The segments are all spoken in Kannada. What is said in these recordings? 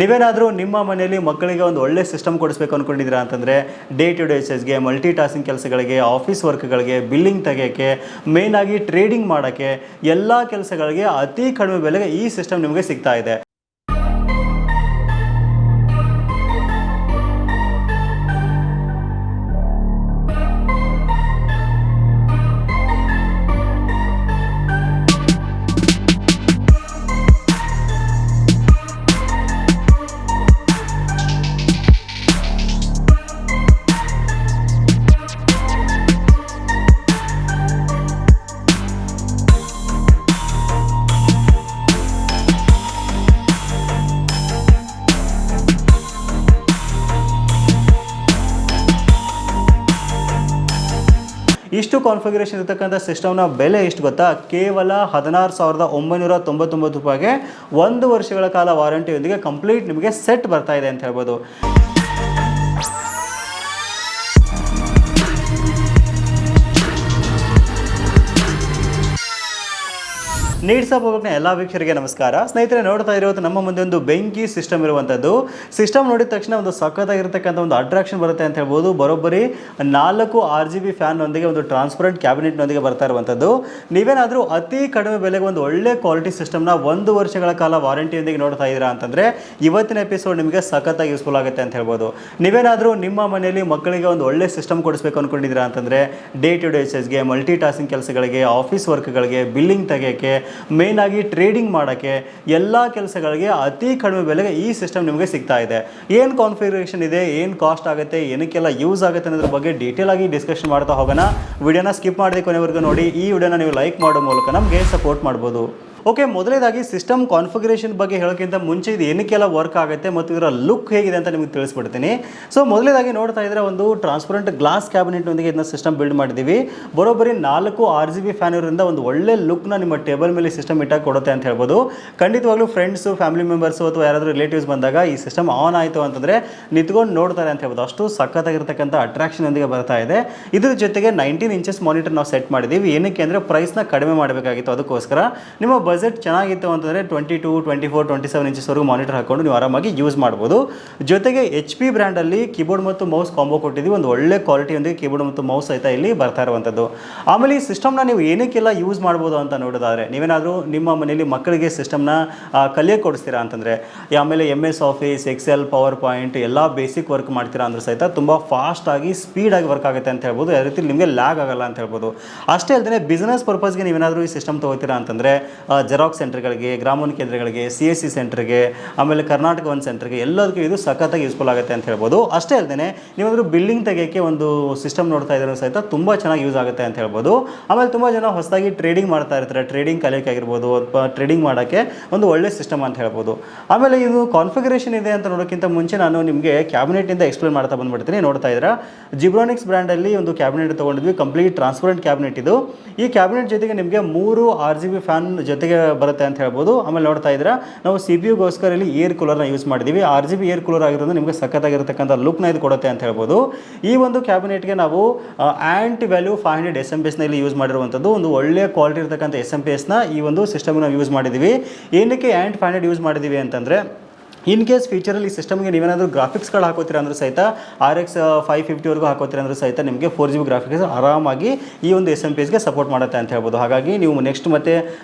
ನೀವೇನಾದರೂ ನಿಮ್ಮ ಮನೆಯಲ್ಲಿ ಮಕ್ಕಳಿಗೆ ಒಂದು ಒಳ್ಳೆ ಸಿಸ್ಟಮ್ ಕೊಡಿಸ್ಬೇಕು ಅಂದ್ಕೊಂಡಿದ್ದೀರಾ ಅಂತಂದರೆ ಡೇ ಟು ಡೇ ಯೂಸೇಜ್ಗೆ, ಮಲ್ಟಿ ಟಾಸ್ಕಿಂಗ್ ಕೆಲಸಗಳಿಗೆ, ಆಫೀಸ್ ವರ್ಕ್ಗಳಿಗೆ, ಬಿಲ್ಲಿಂಗ್ ತೆಗೆಯೋಕ್ಕೆ, ಮೇಯ್ನಾಗಿ ಟ್ರೇಡಿಂಗ್ ಮಾಡೋಕ್ಕೆ, ಎಲ್ಲ ಕೆಲಸಗಳಿಗೆ ಅತಿ ಕಡಿಮೆ ಬೆಲೆಗೆ ಈ ಸಿಸ್ಟಮ್ ನಿಮಗೆ ಸಿಗ್ತಾ ಇದೆ. ಇಷ್ಟು ಕಾನ್ಫಿಗರೇಷನ್ ಇರತಕ್ಕಂಥ ಸಿಸ್ಟಮ್ನ ಬೆಲೆ ಎಷ್ಟು ಗೊತ್ತಾ? ಕೇವಲ 16,999 ರೂಪಾಯಿಗೆ 1 ವರ್ಷಗಳ ಕಾಲ ವಾರಂಟಿಯೊಂದಿಗೆ ಕಂಪ್ಲೀಟ್ ನಿಮಗೆ ಸೆಟ್ ಬರ್ತಾ ಇದೆ ಅಂತ ಹೇಳ್ಬೋದು. ನೀಡ್ಸ್ ಆಫ್ ವರ್ಕ್ನ ಎಲ್ಲ ವೀಕ್ಷಕರಿಗೆ ನಮಸ್ಕಾರ. ಸ್ನೇಹಿತರೆ, ನೋಡ್ತಾ ಇರೋದು ನಮ್ಮ ಮುಂದೆ ಒಂದು ಬೆಂಕಿ ಸಿಸ್ಟಮ್ ಇರುವಂಥದ್ದು. ಸಿಸ್ಟಮ್ ನೋಡಿದ ತಕ್ಷಣ ಒಂದು ಸಖತ್ತಾಗಿರ್ತಕ್ಕಂಥ ಒಂದು ಅಟ್ರಾಕ್ಷನ್ ಬರುತ್ತೆ ಅಂತ ಹೇಳ್ಬೋದು. ಬರೋಬ್ಬರಿ 4 RGB ಫ್ಯಾನ್ನೊಂದಿಗೆ ಒಂದು ಟ್ರಾನ್ಸ್ಪರೆಂಟ್ ಕ್ಯಾಬಿನೆಟ್ನೊಂದಿಗೆ ಬರ್ತಾ ಇರುವಂಥದ್ದು. ನೀವೇನಾದರೂ ಅತಿ ಕಡಿಮೆ ಬೆಲೆಗೆ ಒಂದು ಒಳ್ಳೆ ಕ್ವಾಲಿಟಿ ಸಿಸ್ಟಮ್ನ 1 ವರ್ಷಗಳ ಕಾಲ ವಾರಂಟಿಯೊಂದಿಗೆ ನೋಡ್ತಾ ಇದ್ದೀರಾ ಅಂತಂದರೆ ಇವತ್ತಿನ ಎಪಿಸೋಡ್ ನಿಮಗೆ ಸಖತ್ತಾಗಿ ಯೂಸ್ಫುಲ್ ಆಗುತ್ತೆ ಅಂತ ಹೇಳ್ಬೋದು. ನೀವೇನಾದರೂ ನಿಮ್ಮ ಮನೆಯಲ್ಲಿ ಮಕ್ಕಳಿಗೆ ಒಂದು ಒಳ್ಳೆ ಸಿಸ್ಟಮ್ ಕೊಡಿಸ್ಬೇಕು ಅಂದ್ಕೊಂಡಿದ್ದೀರಾ ಅಂತಂದರೆ ಡೇ ಟು ಡೇ ಯೂಸೇಜ್ಗೆ, ಮಲ್ಟಿ ಟಾಸ್ಕಿಂಗ್ ಕೆಲಸಗಳಿಗೆ, ಆಫೀಸ್ ವರ್ಕ್ಗಳಿಗೆ, ಬಿಲ್ಲಿಂಗ್ ತೆಗೆಯೋಕ್ಕೆ, ಮೇಯ್ನಾಗಿ ಟ್ರೇಡಿಂಗ್ ಮಾಡೋಕ್ಕೆ, ಎಲ್ಲ ಕೆಲಸಗಳಿಗೆ ಅತಿ ಕಡಿಮೆ ಬೆಲೆಗೆ ಈ ಸಿಸ್ಟಮ್ ನಿಮಗೆ ಸಿಗ್ತಾ ಇದೆ. ಏನು ಕಾನ್ಫಿಗರೇಷನ್ ಇದೆ, ಏನು ಕಾಸ್ಟ್ ಆಗುತ್ತೆ, ಏನಕ್ಕೆಲ್ಲ ಯೂಸ್ ಆಗುತ್ತೆ ಅನ್ನೋದ್ರ ಬಗ್ಗೆ ಡೀಟೇಲ್ ಆಗಿ ಡಿಸ್ಕಷನ್ ಮಾಡ್ತಾ ಹೋಗೋಣ. ವಿಡಿಯೋನ ಸ್ಕಿಪ್ ಮಾಡದೆ ಕೊನೆವರೆಗೂ ನೋಡಿ. ಈ ವಿಡಿಯೋನ ನೀವು ಲೈಕ್ ಮಾಡೋ ಮೂಲಕ ನಮಗೆ ಸಪೋರ್ಟ್ ಮಾಡ್ಬೋದು. ಓಕೆ, ಮೊದಲನೇದಾಗಿ ಸಿಸ್ಟಮ್ ಕಾನ್ಫಿಗರೇಷನ್ ಬಗ್ಗೆ ಹೇಳೋಕ್ಕಿಂತ ಮುಂಚೆ ಇದು ಏನಕ್ಕೆಲ್ಲ ವರ್ಕ್ ಆಗುತ್ತೆ ಮತ್ತು ಇದರ ಲುಕ್ ಹೇಗಿದೆ ಅಂತ ನಿಮಗೆ ತಿಳಿಸ್ಬಿಡ್ತೀನಿ. ಸೊ ಮೊದಲನೇದಾಗಿ ನೋಡ್ತಾ ಇದ್ದರೆ ಒಂದು ಟ್ರಾನ್ಸ್ಪರೆಂಟ್ ಗ್ಲಾಸ್ ಕ್ಯಾಬಿನೆಟ್ನೊಂದಿಗೆ ಇದನ್ನ ಸಿಸ್ಟಮ್ ಬಿಲ್ಡ್ ಮಾಡಿದ್ದೀವಿ. ಬರೋಬ್ಬರಿ 4 RGB ಫ್ಯಾನ್ ಇರೋದ್ರಿಂದ ಒಂದು ಒಳ್ಳೆ ಲುಕ್ನ ನಿಮ್ಮ ಟೇಬಲ್ ಮೇಲೆ ಸಿಸ್ಟಮ್ ಇಟ್ಟಾಗಿ ಕೊಡುತ್ತೆ ಅಂತ ಹೇಳ್ಬೋದು. ಖಂಡಿತವಾಗ್ಲೂ ಫ್ರೆಂಡ್ಸು, ಫ್ಯಾಮಿಲಿ ಮೆಂಬರ್ಸು ಅಥವಾ ಯಾರಾದರೂ ರಿಲೇಟಿವ್ಸ್ ಬಂದಾಗ ಈ ಸಿಸ್ಟಮ್ ಆನ್ ಆಯಿತು ಅಂತಂದರೆ ನಿಂತ್ಕೊಂಡು ನೋಡ್ತಾರೆ ಅಂತ ಹೇಳ್ಬೋದು. ಅಷ್ಟು ಸಖತ್ತಾಗಿರ್ತಕ್ಕಂಥ ಅಟ್ರಾಕ್ಷನ್ನೊಂದಿಗೆ ಬರ್ತಾ ಇದೆ. ಇದ್ರ ಜೊತೆಗೆ 19 ಇಂಚಸ್ ಮಾನಿಟರ್ ನಾವು ಸೆಟ್ ಮಾಡಿದ್ದೀವಿ. ಏನಕ್ಕೆ ಅಂದರೆ ಪ್ರೈಸ್ನ ಕಡಿಮೆ ಮಾಡಬೇಕಾಗಿತ್ತು. ಅದಕ್ಕೋಸ್ಕರ ನಿಮ್ಮ ಬಜೆಟ್ ಚೆನ್ನಾಗಿತ್ತು ಅಂತಂದರೆ 22, 24, 27 ಇಂಚಸ್ವರೆಗೂ ಮಾನಿಟರ್ ಹಾಕ್ಕೊಂಡು ನೀವು ಆರಾಮಾಗಿ ಯೂಸ್ ಮಾಡ್ಬೋದು. ಜೊತೆಗೆ HP ಬ್ರ್ಯಾಂಡಲ್ಲಿ ಕೀಬೋರ್ಡ್ ಮತ್ತು ಮೌಸ್ ಕಾಂಬೋ ಕೊಟ್ಟಿದ್ದೀವಿ. ಒಂದು ಒಳ್ಳೆ ಕ್ವಾಲಿಟಿಯೊಂದಿಗೆ ಕೀಬೋರ್ಡ್ ಮತ್ತು ಮೌಸ್ ಸಹಿತ ಇಲ್ಲಿ ಬರ್ತಾ ಇರುವಂಥದ್ದು. ಆಮೇಲೆ ಈ ಸಿಸ್ಟಮ್ನ ನೀವು ಏನಕ್ಕೆಲ್ಲ ಯೂಸ್ ಮಾಡ್ಬೋದು ಅಂತ ನೋಡೋದಾದರೆ, ನೀವೇನಾದರೂ ನಿಮ್ಮ ಮನೆಯಲ್ಲಿ ಮಕ್ಕಳಿಗೆ ಸಿಸ್ಟಮ್ನ ಕಲಿಯೋಕ್ಕೆ ಕೊಡಿಸ್ತೀರಾ ಅಂತಂದರೆ, ಆಮೇಲೆ MS office, Excel, PowerPoint ಎಲ್ಲ ಬೇಸಿಕ್ ವರ್ಕ್ ಮಾಡ್ತೀರಾ ಅಂದರೂ ಸಹಿತ ತುಂಬ ಫಾಸ್ಟಾಗಿ ಸ್ಪೀಡಾಗಿ ವರ್ಕ್ ಆಗುತ್ತೆ ಅಂತ ಹೇಳ್ಬೋದು. ಯಾವ ರೀತಿ ನಿಮಗೆ ಲ್ಯಾಗ್ ಆಗಲ್ಲ ಅಂತ ಹೇಳ್ಬೋದು. ಅಷ್ಟೇ ಅಲ್ಲದೆ ಬಿಸ್ನೆಸ್ ಪರ್ಪಸ್ಗೆ ನೀವೇನಾದರೂ ಈ ಸಿಸ್ಟಮ್ ತೊಗೋತೀರಾ ಅಂತಂದರೆ ಜೆರಾಕ್ಸ್ ಸೆಂಟರ್ಗಳಿಗೆ, ಗ್ರಾಮೋನ್ ಕೇಂದ್ರಗಳಿಗೆ, CSC ಸೆಂಟರ್ಗೆ, ಆಮೇಲೆ ಕರ್ನಾಟಕ ಒನ್ ಸೆಂಟರ್ಗೆ ಎಲ್ಲದಕ್ಕೂ ಇದು ಸಖತ್ತಾಗಿ ಯೂಸ್ಫುಲ್ ಆಗುತ್ತೆ ಅಂತ ಹೇಳ್ಬೋದು. ಅಷ್ಟೇ ಅಲ್ಲದೆ ನೀವಾದರೂ ಬಿಲ್ಡಿಂಗ್ ತೆಗೆಯೋಕ್ಕೆ ಒಂದು ಸಿಸ್ಟಮ್ ನೋಡ್ತಾ ಇದ್ರೂ ಸಹಿತ ತುಂಬ ಚೆನ್ನಾಗಿ ಯೂಸ್ ಆಗುತ್ತೆ ಅಂತ ಹೇಳ್ಬೋದು. ಆಮೇಲೆ ತುಂಬ ಜನ ಹೊಸದಾಗಿ ಟ್ರೇಡಿಂಗ್ ಮಾಡ್ತಾ ಇರ್ತಾರೆ. ಟ್ರೇಡಿಂಗ್ ಕಲಿಯೋಕ್ಕೆ ಆಗಿರ್ಬೋದು ಅಥವಾ ಟ್ರೇಡಿಂಗ್ ಮಾಡೋಕ್ಕೆ ಒಂದು ಒಳ್ಳೆ ಸಿಸ್ಟಮ್ ಅಂತ ಹೇಳ್ಬೋದು. ಆಮೇಲೆ ಇದು ಕಾನ್ಫಿಗರೇಷನ್ ಇದೆ ಅಂತ ನೋಡೋಕ್ಕಿಂತ ಮುಂಚೆ ನಾನು ನಿಮಗೆ ಕ್ಯಾಬಿನೆಟಿಂದ ಎಕ್ಸ್ಪ್ಲೇನ್ ಮಾಡ್ತಾ ಬಂದುಬಿಡ್ತೀನಿ. ನೋಡ್ತಾ ಇದ್ದೀರಾ, ಜಿಬ್ರಾನಿಕ್ಸ್ ಬ್ರ್ಯಾಂಡಲ್ಲಿ ಒಂದು ಕ್ಯಾಬಿನೆಟ್ ತೊಗೊಂಡಿದ್ವಿ. ಕಂಪ್ಲೀಟ್ ಟ್ರಾನ್ಸ್ಪರೆಂಟ್ ಕ್ಯಾಬಿನೆಟ್ ಇದು. ಈ ಕ್ಯಾಬಿನೆಟ್ ಜೊತೆಗೆ ನಿಮಗೆ 3 RGB ಫ್ಯಾನ್ ಜೊತೆಗೆ ಬರುತ್ತೆ ಅಂತ ಹೇಳ್ಬೋದು. ಆಮೇಲೆ ನೋಡ್ತಾ ಇದ್ದೀರಾ, ನಾವು CPU ಇಲ್ಲಿ ಏರ್ ಕೂಲರ್ನ ಯೂಸ್ ಮಾಡಿದ್ದೀವಿ. RGB ಏರ್ ಕೂಲರ್ ಆಗಿರೋದು ನಿಮಗೆ ಸಖತ್ತಾಗಿರ್ತಕ್ಕಂಥ ಲುಕ್ನ ಇದು ಕೊಡುತ್ತೆ ಅಂತ ಹೇಳ್ಬೋದು. ಈ ಒಂದು ಕ್ಯಾಬಿನೆಟ್ಗೆ ನಾವು ಆ್ಯಂಟಿ ವ್ಯಾಲ್ಯೂ 500 SMPSನ ಇಲ್ಲಿ ಯೂಸ್ ಮಾಡಿರುವಂಥದ್ದು. ಒಂದು ಒಳ್ಳೆಯ ಕ್ವಾಲಿಟಿ ಇರತಕ್ಕಂಥ SMPSನ ಈ ಒಂದು ಸಿಸ್ಟಮ್ನ ನಾವು ಯೂಸ್ ಮಾಡಿದ್ದೀವಿ. ಏನಕ್ಕೆ ಆ್ಯಂಟಿ 500 ಯೂಸ್ ಮಾಡಿದ್ದೀವಿ ಅಂತಂದರೆ, ಇನ್ ಕೇಸ್ ಫ್ಯೂಚರಲ್ಲಿ ಈ ಸಿಸ್ಟಮ್ಗೆ ನೀವೇನಾದರೂ ಗ್ರಾಫಿಕ್ಸ್ಗಳು ಹಾಕೋತೀರ ಅಂದರೂ ಸಹಿತ RX 550ವರೆಗೂ ಹಾಕೋತೀರ ಅಂದರೂ ಸಹಿತ ನಿಮಗೆ 4GB ಗ್ರಾಫಿಕ್ಸ್ ಆರಾಮಾಗಿ ಈ ಒಂದು SMPSಗೆ ಸಪೋರ್ಟ್ ಮಾಡುತ್ತೆ ಅಂತ ಹೇಳ್ಬೋದು. ಹಾಗಾಗಿ ನೀವು ನೆಕ್ಸ್ಟ್ ಮತ್ತೆ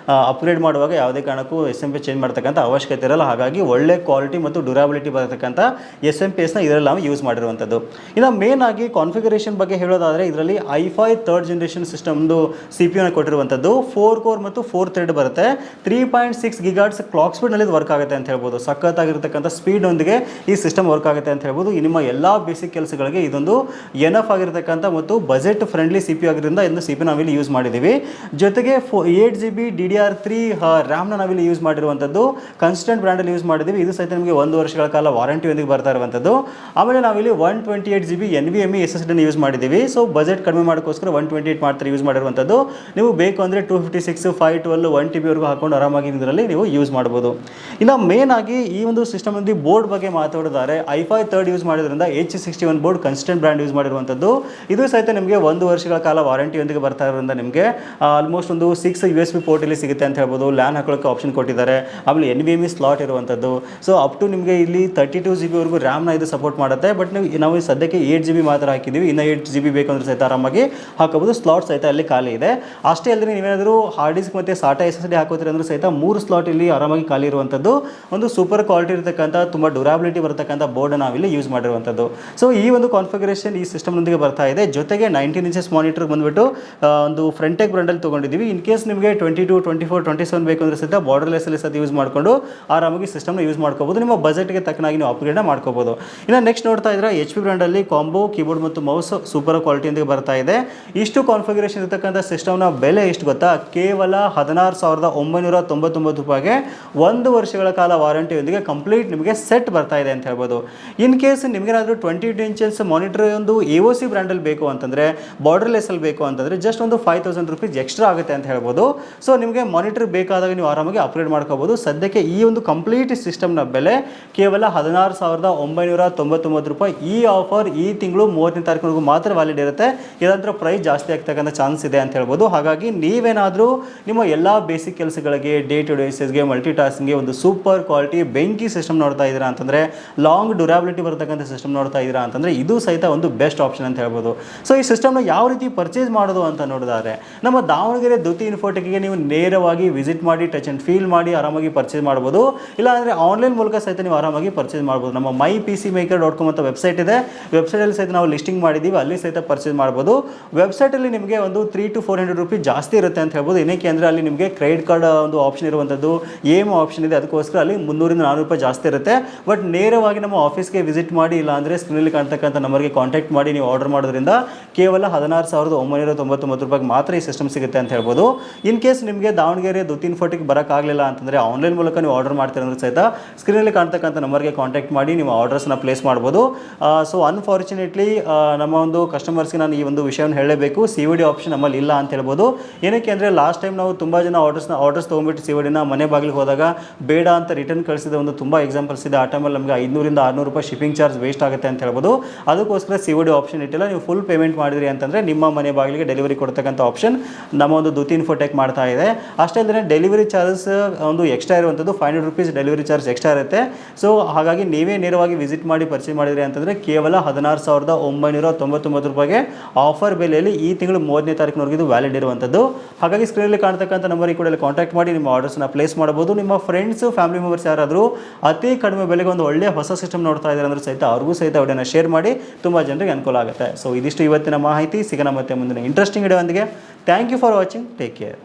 ಅಪ್ಗ್ರೇಡ್ ಮಾಡುವಾಗ ಯಾವುದೇ ಕಾರಣಕ್ಕೂ SMPS ಚೇಂಜ್ ಮಾಡ್ತಕ್ಕಂಥ ಅವಶ್ಯಕತೆ ಇರಲ್ಲ. ಹಾಗಾಗಿ ಒಳ್ಳೆ ಕ್ವಾಲಿಟಿ ಮತ್ತು ಡ್ಯೂರಾಬಿಲಿಟಿ ಬರತಕ್ಕಂಥ SMPSನ ಇದರಲ್ಲಿ ನಾವು ಯೂಸ್ ಮಾಡಿರುವಂಥದ್ದು. ಇನ್ನು ಮೇನ್ ಆಗಿ ಕಾನ್ಫಿಗರೇಷನ್ ಬಗ್ಗೆ ಹೇಳೋದಾದರೆ, ಇದರಲ್ಲಿ i5 3rd ಜನರೇಷನ್ ಸಿಸ್ಟಮ್ದು CPU ಕೊಟ್ಟಿರುವಂಥದ್ದು. 4 ಕೋರ್ ಮತ್ತು 4 ಥ್ರೆಡ್ ಬರುತ್ತೆ. 3.6 GHz ಕ್ಲಾಕ್ ಸ್ಪೀಡ್ನಲ್ಲಿ ವರ್ಕ್ ಆಗುತ್ತೆ ಅಂತ ಹೇಳ್ಬೋದು. ಸಖತ್ತಾಗಿರುತ್ತೆ ಸ್ಪೀಡ್ನೊಂದಿಗೆ ಈ ಸಿಸ್ಟಮ್ ವರ್ಕ್ ಆಗುತ್ತೆ ಅಂತ ಹೇಳ್ಬೋದು. ನಿಮ್ಮ ಎಲ್ಲ ಬೇಸಿಕ್ ಕೆಲಸಗಳಿಗೆ ಇದೊಂದು ಎನಫ್ ಆಗಿರ್ತಕ್ಕಂಥ ಮತ್ತು ಬಜೆಟ್ ಫ್ರೆಂಡ್ಲಿ CPU ಆಗಿರೋದ್ರಿಂದ ಇದನ್ನು CPU ನಾವಿಲ್ಲಿ ಯೂಸ್ ಮಾಡಿದ್ದೀವಿ. ಜೊತೆಗೆ 8GB DDR3 ರ್ಯಾಮ್ನ ನಾವಿಲ್ಲಿ ಯೂಸ್ ಮಾಡಿರುವಂಥದ್ದು. ಕನ್ಸ್ಟೆಂಟ್ ಬ್ರ್ಯಾಂಡಲ್ಲಿ ಯೂಸ್ ಮಾಡಿದ್ದೀವಿ. ಇದು ಸಹಿತ ನಿಮಗೆ 1 ವರ್ಷಗಳ ಕಾಲ ವಾರಂಟಿಯೊಂದಿಗೆ ಬರ್ತಾ ಇರುವಂಥದ್ದು. ಆಮೇಲೆ ನಾವಿಲ್ಲಿ 128GB NVMe SSDನ ಯೂಸ್ ಮಾಡಿದ್ದೀವಿ. ಸೊ ಬಜೆಟ್ ಕಡಿಮೆ ಮಾಡೋಕ್ಕೋಸ್ಕರ 128 ಮಾತ್ರ ಯೂಸ್ ಮಾಡಿರುವಂಥದ್ದು. ನೀವು ಬೇಕು ಅಂದರೆ 256, 512, 1TB ವರೆಗೂ ಹಾಕೊಂಡು ಆರಾಮಾಗಿ ಇದರಲ್ಲಿ ನೀವು ಯೂಸ್ ಮಾಡ್ಬೋದು. ಇನ್ನು ಮೇನ್ ಆಗಿ ಈ ಒಂದು ಸಿಸ್ಟಮ್ನಲ್ಲಿ ಬೋರ್ಡ್ ಬಗ್ಗೆ ಮಾತಾಡಿದ್ದಾರೆ. i5 ಥರ್ಡ್ ಯೂಸ್ ಮಾಡೋದ್ರಿಂದ H61 board constant brand use ಮಾಡಿರುವಂಥದ್ದು. ಇದು ಸಹಿತ ನಿಮಗೆ 1 ವರ್ಷಗಳ ಕಾಲ ವಾರಂಟಿಯೊಂದಿಗೆ ಬರ್ತಾ ಇರೋದ್ರಿಂದ ನಿಮಗೆ ಆಲ್ಮೋಸ್ಟ್ ಒಂದು 6 USB ಪೋರ್ಟ್ ಇಲ್ಲಿ ಸಿಗುತ್ತೆ ಅಂತ ಹೇಳ್ಬೋದು. ಲ್ಯಾನ್ ಹಾಕೊಳ್ಳೋಕ್ಕೆ ಆಪ್ಷನ್ ಕೊಟ್ಟಿದ್ದಾರೆ. ಆಮೇಲೆ NVMe ಸ್ಲಾಟ್ ಇರುವಂಥದ್ದು. ಸೊ ಅಪ್ ಟು ನಿಮಗೆ ಇಲ್ಲಿ 32 GB ವರೆಗೂ ರ್ಯಾಮ್ನ ಇದು ಸಪೋರ್ಟ್ ಮಾಡುತ್ತೆ. ಬಟ್ ನಾವು ಸದ್ಯಕ್ಕೆ 8 GB ಮಾತ್ರ ಹಾಕಿದ್ದೀವಿ. ಇನ್ನು 8 GB ಬೇಕು ಅಂದ್ರೆ ಸಹಿತ ಆರಾಮಾಗಿ ಹಾಕೋಬೋದು. ಸ್ಲಾಟ್ ಸಹಿತ ಅಲ್ಲಿ ಖಾಲಿ ಇದೆ. ಅಷ್ಟೇ ಅಲ್ಲದೆ ನೀವೇನಾದರೂ ಹಾರ್ಡ್ ಡಿಸ್ಕ್ ಮತ್ತು SATA SSD ಹಾಕೋತೀರಿ ಅಂದ್ರೆ ಸಹಿತ 3 ಸ್ಲಾಟ್ ಇಲ್ಲಿ ಆರಾಮಾಗಿ ಖಾಲಿ ಇರುವಂಥದ್ದು. ಒಂದು ಸೂಪರ್ ಕ್ವಾಲಿಟಿ ಇರತಕ್ಕಂಥ ತುಂಬ ಡ್ಯೂರಾಬಿಲಿಟಿ ಬರತಕ್ಕಂಥ ಬೋರ್ಡ್ ನಾವಿಲ್ಲಿ ಯೂಸ್ ಮಾಡಿರುವಂಥದ್ದು. ಸೊ ಈ ಒಂದು ಕಾನ್ಫಿಗರೇಷನ್ ಈ ಸಿಸ್ಟಮ್ನೊಂದಿಗೆ ಬರ್ತಾ ಇದೆ. ಜೊತೆಗೆ 19 ಇಂಚಸ್ ಮಾನಿಟರ್ ಬಂದುಬಿಟ್ಟು ಒಂದು ಫ್ರಂಟೆಕ್ ಬ್ರಂಡಲ್ಲಿ ತೊಗೊಂಡಿದ್ದೀವಿ. ಇನ್ ಕೇಸ್ ನಿಮಗೆ 22, 24, 27 ಬೇಕು ಅಂದ್ರೆ ಸಹಿತ ಬಾರ್ಡರ್ಲೆಸ್ಸಲ್ಲಿ ಸಹಿತ ಯೂಸ್ ಮಾಡಿಕೊಂಡು ಆರಾಮಾಗಿ ಸಿಸ್ಟಮ್ನ ಯೂಸ್ ಮಾಡ್ಕೋಬೋದು. ನಿಮ್ಮ ಬಜೆಟ್ಗೆ ತಕ್ಕನಾಗಿ ನೀವು ಅಪ್ಗ್ರೇಡ್ನ ಮಾಡ್ಕೋಬೋದು. ಇನ್ನು ನೆಕ್ಸ್ಟ್ ನೋಡ್ತಾ ಇದ್ರೆ HP ಬ್ರ್ಯಾಂಡಲ್ಲಿ ಕಾಂಬೋ ಕೀಬೋರ್ಡ್ ಮತ್ತು ಮೌಸ್ ಸೂಪರ್ ಕ್ವಾಲಿಟಿಯೊಂದಿಗೆ ಬರ್ತಾ ಇದೆ. ಇಷ್ಟು ಕಾನ್ಫಿಗರೇಷನ್ ಇರತಕ್ಕಂಥ ಸಿಸ್ಟಮ್ನ ಬೆಲೆ ಎಷ್ಟು ಗೊತ್ತಾ? ಕೇವಲ 16,999 ರೂಪಾಯಿಗೆ 1 ವರ್ಷಗಳ ಕಾಲ ವಾರಂಟಿಯೊಂದಿಗೆ ಕಂಪ್ಲೀಟ್ ನಿಮಗೆ ಸೆಟ್ ಬರ್ತಾ ಇದೆ ಅಂತ ಹೇಳ್ಬೋದು. ಇನ್ ಕೇಸ್ ನಿಮಗೇನಾದರೂ 22 ಇಂಚಸ್ ಮಾನಿಟರ್ ಒಂದು AOC ಬ್ರ್ಯಾಂಡಲ್ಲಿ ಬೇಕು ಅಂತಂದರೆ, ಬಾರ್ಡರ್ಲೆಸ್ಸಲ್ಲಿ ಬೇಕು ಅಂತಂದರೆ ಜಸ್ಟ್ ಒಂದು 5,000 ರೂಪೀಸ್ ಎಕ್ಸ್ಟ್ರಾ ಆಗುತ್ತೆ ಅಂತ ಹೇಳ್ಬೋದು. ಸೊ ನಿಮಗೆ ಮಾನಿಟರ್ ಬೇಕಾದಾಗ ನೀವು ಆರಾಮಾಗಿ ಅಪ್ಗ್ರೇಡ್ ಮಾಡ್ಕೋಬೋದು. ಸದ್ಯಕ್ಕೆ ಈ ಒಂದು ಕಂಪ್ಲೀಟ್ ಸಿಸ್ಟಮ್ನ ಬೆಲೆ ಕೇವಲ 16,999 ರೂಪಾಯಿ. ಈ ಆಫರ್ ಈ ತಿಂಗಳು 30ನೇ ತಾರೀಕಿನವರೆಗೂ ಮಾತ್ರ ವ್ಯಾಲಿಡ್ ಇರುತ್ತೆ. ಇದಂತರ ಪ್ರೈಸ್ ಜಾಸ್ತಿ ಆಗ್ತಕ್ಕಂಥ ಚಾನ್ಸ್ ಇದೆ ಅಂತ ಹೇಳ್ಬೋದು. ಹಾಗಾಗಿ ನೀವೇನಾದರೂ ನಿಮ್ಮ ಎಲ್ಲ ಬೇಸಿಕ್ ಕೆಲಸಗಳಿಗೆ, ಡೇ ಟು ಡೇ ಬೇಸಿಸ್ಗೆ, ಮಲ್ಟಿ ಟಾಸ್ಕಿಂಗ್ಗೆ ಒಂದು ಸೂಪರ್ ಕ್ವಾಲಿಟಿ ಬೆಂಕಿ ಸಿಸ್ಟಮ್ ನೋಡ್ತಾ ಇದ್ದೀರಾ ಅಂತಂದರೆ, ಲಾಂಗ್ ಡ್ಯೂರಾಬಿಲಿಟಿ ಬರತಕ್ಕಂಥ ಸಿಸ್ಟಮ್ ನೋಡ್ತಾ ಇದ್ದೀರಾ ಅಂತಂದರೆ ಇದು ಸಹಿತ ಒಂದು ಬೆಸ್ಟ್ ಆಪ್ಷನ್ ಅಂತ ಹೇಳ್ಬೋದು. ಸೊ ಈ ಸಿಸ್ಟಮ್ನ ಯಾವ ರೀತಿ ಪರ್ಚೇಸ್ ಮಾಡೋದು ಅಂತ ನೋಡಿದ್ರೆ, ನಮ್ಮ ದಾವಣಗೆರೆ ದ್ಯುತಿ ಇನ್ಫೋಟೆಕ್ಗೆ ನೀವು ನೇರವಾಗಿ ವಿಸಿಟ್ ಮಾಡಿ ಟಚ್ ಆ್ಯಂಡ್ ಫೀಲ್ ಮಾಡಿ ಆರಾಮಾಗಿ ಪರ್ಚೇಸ್ ಮಾಡ್ಬೋದು. ಇಲ್ಲ ಅಂದರೆ ಆನ್ಲೈನ್ ಮೂಲಕ ಸಹಿತ ನೀವು ಆರಾಮಾಗಿ ಪರ್ಚೇಸ್ ಮಾಡ್ಬೋದು. ನಮ್ಮ mypcmaker.com ಅಂತ ವೆಬ್ಸೈಟ್ ಇದೆ. ವೆಬ್ಸೈಟಲ್ಲಿ ಸಹಿತ ನಾವು ಲಿಸ್ಟಿಂಗ್ ಮಾಡಿದ್ದೀವಿ, ಅಲ್ಲಿ ಸಹಿತ ಪರ್ಚೇಸ್ ಮಾಡ್ಬೋದು. ವೆಬ್ಸೈಟಲ್ಲಿ ನಿಮಗೆ ಒಂದು 300 to 400 ರೂಪೀಸ್ ಜಾಸ್ತಿ ಇರುತ್ತೆ ಅಂತ ಹೇಳ್ಬೋದು. ಏನಕ್ಕೆ ಅಂದರೆ ಅಲ್ಲಿ ನಿಮಗೆ ಕ್ರೆಡಿಟ್ ಕಾರ್ಡ್ ಒಂದು ಆಪ್ಷನ್ ಇರುವಂಥದ್ದು, EMI ಆಪ್ಷನ್ ಇದೆ. ಅದಕ್ಕೋಸ್ಕರ ಅಲ್ಲಿ 300 ಇಂದ 400 ರೂಪಾಯಿ ಜಾಸ್ತಿ ಇರುತ್ತೆ. ಬಟ್ ನೇರವಾಗಿ ನಮ್ಮ ಆಫೀಸ್ಗೆ ವಿಸಿಟ್ ಮಾಡಿ, ಇಲ್ಲ ಅಂದರೆ ಸ್ಕ್ರೀನಲ್ಲಿ ಕಾಣ್ತಕ್ಕಂಥ ನಂಬರ್ಗೆ ಕಾಂಟ್ಯಾಕ್ಟ್ ಮಾಡಿ ನೀವು ಆರ್ಡರ್ ಮಾಡೋದ್ರಿಂದ ಕೇವಲ 16,999 ರೂಪಾಯಿಗೆ ಮಾತ್ರ ಈ ಸಿಸ್ಟಮ್ ಸಿಗುತ್ತೆ ಅಂತ ಹೇಳ್ಬೋದು. ಇನ್ ಕೇಸ್ ನಿಮಗೆ ದಾವಣಗೆರೆ ದ್ಯುತಿ ಇನ್ಫೋಟೆಕ್ ಬರೋಕ್ಕಾಗಲಿಲ್ಲ ಅಂತಂದರೆ ಆನ್ಲೈನ್ ಮೂಲಕ ನೀವು ಆರ್ಡರ್ ಮಾಡ್ತೀರ ಅಂದ್ರೆ ಸಹಿತ ಸ್ಕ್ರೀನಲ್ಲಿ ಕಾಣ್ತಕ್ಕಂಥ ನಂಬರ್ಗೆ ಕಾಂಟ್ಯಾಕ್ಟ್ ಮಾಡಿ ನೀವು ಆರ್ಡರ್ಸ್ನ ಪ್ಲೇಸ್ ಮಾಡ್ಬೋದು. ಸೊ ಅನ್ಫಾರ್ಚುನೇಟ್ಲಿ ನಮ್ಮ ಒಂದು ಕಸ್ಟಮರ್ಸ್ಗೆ ನಾನು ಈ ಒಂದು ವಿಷಯವನ್ನು ಹೇಳಲೇಬೇಕು, COD ಆಪ್ಷನ್ ನಮ್ಮಲ್ಲಿ ಇಲ್ಲ ಅಂತ ಹೇಳ್ಬೋದು. ಏನಕ್ಕೆ ಅಂದರೆ ಲಾಸ್ಟ್ ಟೈಮ್ ನಾವು ತುಂಬ ಜನ ಆರ್ಡರ್ಸ್ ತೊಗೊಂಡ್ಬಿಟ್ಟು CODನ ಮನೆ ಬಾಗಿಲಿಗೆ ಹೋದಾಗ ಬೇಡ ಅಂತ ರಿಟರ್ನ್ ಕಳಿಸಿದ ಒಂದು ತುಂಬ ಎಕ್ಸಾಂಪಲ್ಸ್ ಇದೆ. ಆ ಟೈಮಲ್ಲಿ ನಮಗೆ 500 ಇಂದ 600 ರೂಪಾಯಿ ಶಿಪ್ಪಿಂಗ್ ಚಾರ್ಜ್ ವೇಸ್ಟ್ ಆಗುತ್ತೆ ಅಂತ ಹೇಳ್ಬೋದು. ಅದಕ್ಕೋಸ್ಕರ COD ಆಪ್ಷನ್ ಇಟ್ಟಿಲ್ಲ. ನೀವು ಫುಲ್ ಪೇಮೆಂಟ್ ಮಾಡಿದ್ರಿ ಅಂತಂದರೆ ನಿಮ್ಮ ಮನೆ ಬಾಗಿಲಿಗೆ ಡೆಲಿವರಿ ಕೊಡ್ತಕ್ಕಂಥ ಆಪ್ಷನ್ ನಮ್ಮ ಒಂದು ದ್ಯುತಿ ಇನ್ಫೋಟೆಕ್ ಮಾಡ್ತಾ ಇದೆ. ಅಷ್ಟೇ ಅಲ್ಲದೆ ಡೆಲಿವರಿ ಚಾರ್ಜಸ್ ಒಂದು ಎಕ್ಸ್ಟ್ರಾ ಇರುವಂಥದ್ದು 500 ರೂಪೀಸ್ ಡೆಲಿವರಿ ಚಾರ್ಜ್ ಎಕ್ಸ್ಟ್ರಾ ಇರುತ್ತೆ. ಸೊ ಹಾಗಾಗಿ ನೀವೇ ನೇರವಾಗಿ ವಿಸಿಟ್ ಮಾಡಿ ಪರ್ಚೇಸ್ ಮಾಡಿದ್ರಿ ಅಂತಂದರೆ ಕೇವಲ 16,999 ರೂಪಾಯಿಗೆ ಆಫರ್ ಬೆಲೆಯಲ್ಲಿ ಈ ತಿಂಗಳು 30ನೇ ತಾರೀಕಿನವರೆಗೆ ಇದು ವ್ಯಾಲಿಡ್ ಇರುವಂಥದ್ದು. ಹಾಗಾಗಿ ಸ್ಕ್ರೀನಲ್ಲಿ ಕಾಣ್ತಕ್ಕಂಥ ನಂಬರಿಗೆ ಕೂಡ ಕಾಂಟ್ಯಾಕ್ಟ್ ಮಾಡಿ ನಿಮ್ಮ ಆರ್ಡರ್ಸ್ನ ಪ್ಲೇಸ್ ಮಾಡಬಹುದು. ನಿಮ್ಮ ಫ್ರೆಂಡ್ಸು, ಫ್ಯಾಮಿಲಿ ಮೆಂಬರ್ಸ್ ಯಾರಾದರೂ ಅತಿ ಕಡಿಮೆ ಬೆಲೆಗೆ ಒಂದು ಒಳ್ಳೆಯ ಹೊಸ ಸಿಸ್ಟಮ್ ನೋಡ್ತಾ ಇದ್ದಾರೆ ಅಂದರೆ ಸಹಿತ ಅವ್ರಿಗೂ ಸಹಿತ ವಿಡಿಯೋನ ಶೇರ್ ಮಾಡಿ, ತುಂಬ ಜನರಿಗೆ ಅನುಕೂಲ ಆಗುತ್ತೆ. ಸೊ ಇದಿಷ್ಟು ಇವತ್ತಿನ ಮಾಹಿತಿ. ಸಿಗೋಣ ಮತ್ತೆ ಮುಂದಿನ ಇಂಟ್ರೆಸ್ಟಿಂಗ್ ವಿಡಿಯೋ ಒಂದಿಗೆ. Thank you for watching. Take care.